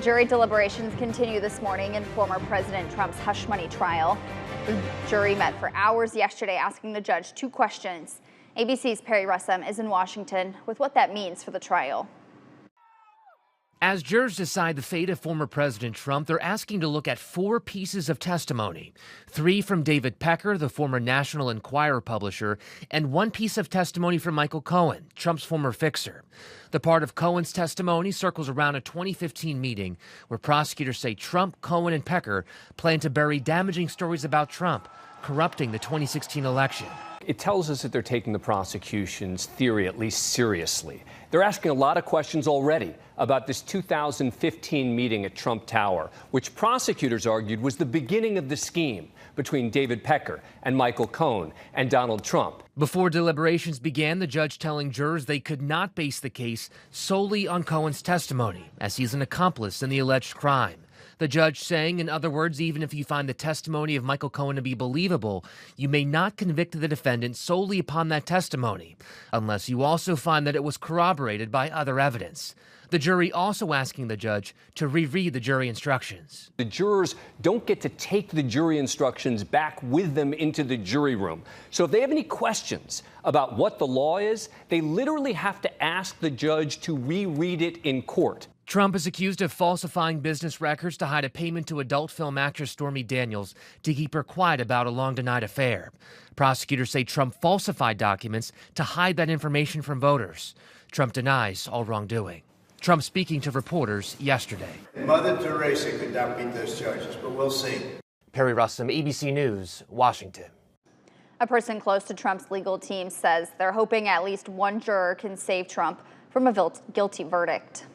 Jury deliberations continue this morning in former President Trump's hush money trial. The jury met for hours yesterday asking the judge two questions. ABC's Perry Russum is in Washington with what that means for the trial. As jurors decide the fate of former President Trump, they're asking to look at four pieces of testimony. Three from David Pecker, the former National Enquirer publisher, and one piece of testimony from Michael Cohen, Trump's former fixer. The part of Cohen's testimony circles around a 2015 meeting where prosecutors say Trump, Cohen, and Pecker plan to bury damaging stories about Trump corrupting the 2016 election. It tells us that they're taking the prosecution's theory at least seriously. They're asking a lot of questions already about this 2015 meeting at Trump Tower, which prosecutors argued was the beginning of the scheme between David Pecker and Michael Cohen and Donald Trump. Before deliberations began, the judge telling jurors they could not base the case solely on Cohen's testimony, as he's an accomplice in the alleged crime. The judge saying, in other words, even if you find the testimony of Michael Cohen to be believable, you may not convict the defendant solely upon that testimony, unless you also find that it was corroborated by other evidence. The jury also asking the judge to reread the jury instructions. The jurors don't get to take the jury instructions back with them into the jury room. So if they have any questions about what the law is, they literally have to ask the judge to reread it in court. Trump is accused of falsifying business records to hide a payment to adult film actress Stormy Daniels to keep her quiet about a long-denied affair. Prosecutors say Trump falsified documents to hide that information from voters. Trump denies all wrongdoing. Trump speaking to reporters yesterday. Mother Teresa could not beat those charges, but we'll see. Perry Russum, ABC News, Washington. A person close to Trump's legal team says they're hoping at least one juror can save Trump from a guilty verdict.